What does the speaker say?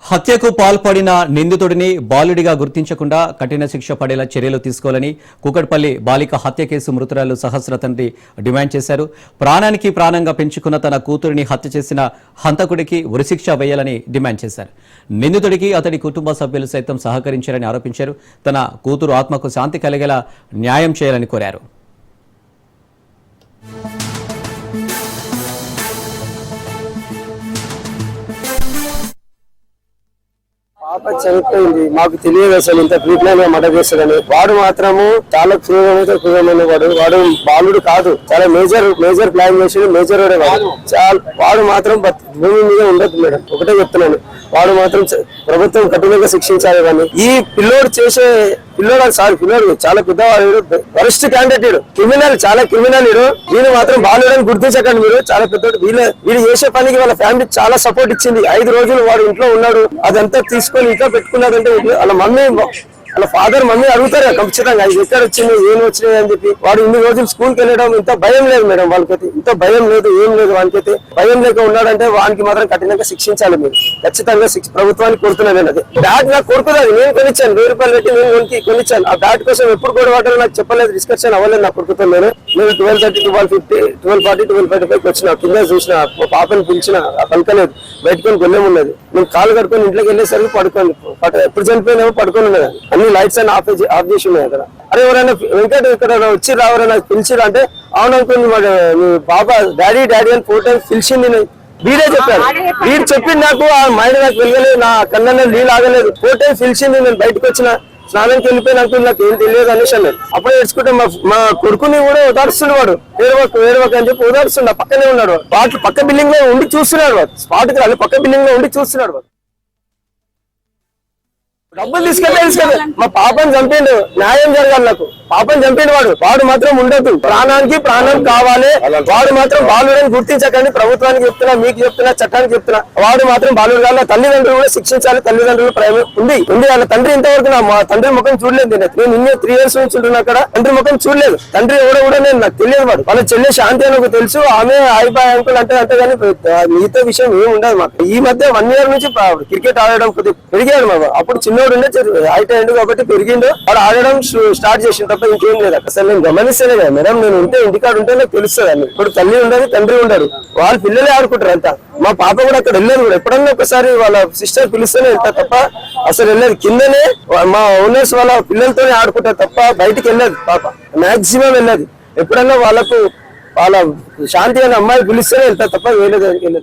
హత్యకు పాల్పడిన నిందితుడిని బాలుడిగా గుర్తించకుండా కఠిన శిక్ష పడేలా చర్యలు తీసుకోవాలని కూకట్పల్లి బాలిక హత్య కేసు మృతురాలు సహస్ర తండ్రి డిమాండ్ చేశారు. ప్రాణానికి ప్రాణంగా పెంచుకున్న తన కూతురిని హత్య చేసిన హంతకుడికి ఉరిశిక్ష వేయాలని డిమాండ్ చేశారు. నిందితుడికి అతడి కుటుంబ సభ్యులు సైతం సహకరించారని ఆరోపించారు. తన కూతురు ఆత్మకు శాంతి కలిగేలా న్యాయం చేయాలని కోరారు. పాప చనిపోయింది, మాకు తెలియదు అసలు ఇంత ప్రీప్లాన్ గా మర్డర్ చేస్తాడని. వాడు మాత్రము చాలా క్రూరమైన వాడు బాలుడు కాదు, చాలా మేజర్ ప్లాన్ చేసి మేజర్ వాడు మాత్రం భూమి మీద ఉండదు మేడం. ఒకటే చెప్తున్నాను, వాడు మాత్రం ప్రభుత్వం కఠినంగా శిక్షించాలి. కానీ ఈ పిల్లోడు చాలా పెద్దవాడు, వరస్ట్ క్యాండిడేట్, క్రిమినల్, చాలా క్రిమినల్. వీళ్ళు మాత్రం బాలుడని గుర్తించకండి. మీరు చాలా పెద్దోడు. వీళ్ళు చేసే పనికి వాళ్ళ ఫ్యామిలీ చాలా సపోర్ట్ ఇచ్చింది. 5 రోజులు వాడు ఇంట్లో ఉన్నాడు, అదంతా తీసుకొని ఇంకా పెట్టుకున్నాడంటే వాళ్ళ మమ్మీ వాళ్ళ ఫాదర్ మమ్మీ అడుగుతారు ఖచ్చితంగా, ఇది ఎక్కడ వచ్చింది, ఏం వచ్చినాయి అని చెప్పి. వాడు ఇన్ని రోజులు స్కూల్కి వెళ్ళడం ఇంత భయం లేదు మేడం. వాళ్ళకైతే ఇంత భయం లేదు, ఏం లేదు. వానికైతే భయం లేక ఉన్నాడంటే వానికి మాత్రం కఠినంగా శిక్షించాలి మీరు. ఖచ్చితంగా ప్రభుత్వానికి కోరుతున్నాను నేను. అది బ్యాట్ నాకు కొడుకున్నది, నేను కొనిచ్చాను, 1000 రూపాయలు పెట్టి నేను కొనిచ్చాను. ఆ బ్యాట్ కోసం ఎప్పుడు కూడా వాడాలో నాకు చెప్పలేదు, డిస్కషన్ అవ్వలేదు నా కొడుకుతో. నేను 12:30, 12:50, 12:40, 12:45 వచ్చిన కింద చూసిన పాపని పిలిచిన, పలుకలేదు. బయటకొని గొల్లెమున్నది. నేను కాలు కట్టుకొని ఇంట్లోకి వెళ్ళేసరికి పడుకోండి, ఎప్పుడు చనిపోయినామో పడుకొని ఉన్నది. అన్ని లైట్స్ అన్ని ఆఫ్ చేసి ఉన్నాయి అక్కడ. అరే ఎవరైనా వెంకట ఇక్కడ వచ్చి ఎవరైనా పిలిచిరా అంటే అవుననుకుంది. మీ బాబా డాడీ అని 4 times పిలిచింది. వీడే చెప్పాడు, వీడు చెప్పింది నాకు. ఆ మైండ్ నాకు వెళ్ళలేదు, నా కళ్ళ నీళ్ళు ఆగలేదు. 4 times పిలిచింది. నేను బయటకు వచ్చిన స్నానానికి వెళ్ళిపోయినాకు నాకు ఏం తెలియదు అనేసి అన్నాడు. అప్పుడే ఏడ్చుకుంటే మా కొడుకుని కూడా ఓదార్స్తుండే వాడు. ఏడవక అని చెప్పి ఓదార్స్తుండ. పక్కనే ఉన్నాడు, పక్క బిల్డింగ్ లో ఉండి చూస్తున్నాడు. వాడు స్పాట్కి రాలి పక్క బిల్డింగ్ లో ఉండి చూస్తున్నాడు. వాడు డబ్బులు తీసుకెళ్ళి మా పాపని చంపిండు, న్యాయం జరగాలి నాకు. పాపని చంపిండు వాడు మాత్రం ఉండదు. ప్రాణానికి ప్రాణం కావాలి. వాడు మాత్రం బాలుడని గుర్తించకండి. ప్రభుత్వానికి చెప్తున్నా, మీకు చెప్తున్నా, చట్టానికి చెప్తున్నా. వాడు మాత్రం బాలుడు కాదు. తల్లిదండ్రులు కూడా శిక్షించాలి. తల్లిదండ్రులు ప్రేమ ఉంది. వాళ్ళ తండ్రి ఇంతవరకు మా తండ్రి ముఖం చూడలేదు. నేను ఇన్ని 3 years నుంచి ఉంటున్నా అక్కడ. తండ్రి ముఖం చూడలేదు. తండ్రి ఎవడో కూడా నేను నాకు తెలియదు. వాళ్ళ చెల్లె శాంతి అని నాకు తెలుసు. ఆమె అయిపోయి అంకుల్ అంటే కానీ మిగతా విషయం ఏమి ఉండదు మాకు. ఈ మధ్య 1 year నుంచి క్రికెట్ ఆడడం కొద్దిగా పెరిగాడు. మాకు అప్పుడు చిన్నోడు ఉండే, హైట్ అయ్యిండు కాబట్టి పెరిగిండు. వాడు ఆడడం స్టార్ట్ చేసిన తప్ప ఇంకేం లేదు. అసలు నేను గమనిస్తేనే కదా మేడం, నేను ఉంటే ఇంటికాడు ఉంటే నాకు తెలుస్తుంది అని. ఇప్పుడు తల్లి ఉండదు, తండ్రి ఉండరు, వాళ్ళ పిల్లలే ఆడుకుంటారు అంతా. మా పాప కూడా అక్కడ వెళ్ళదు కూడా. ఎప్పుడన్నా ఒకసారి వాళ్ళ సిస్టర్ పిలిస్తేనే వెళ్తా తప్ప అసలు వెళ్ళదు. కిందనే మా ఓనర్స్ వాళ్ళ పిల్లలతోనే ఆడుకుంటారు తప్ప బయటికి వెళ్ళదు పాప. మాక్సిమం వెళ్ళదు. ఎప్పుడన్నా వాళ్ళ శాంతి అనే అమ్మాయి పిలిస్తేనే వెళ్తా తప్ప వెళ్ళదు.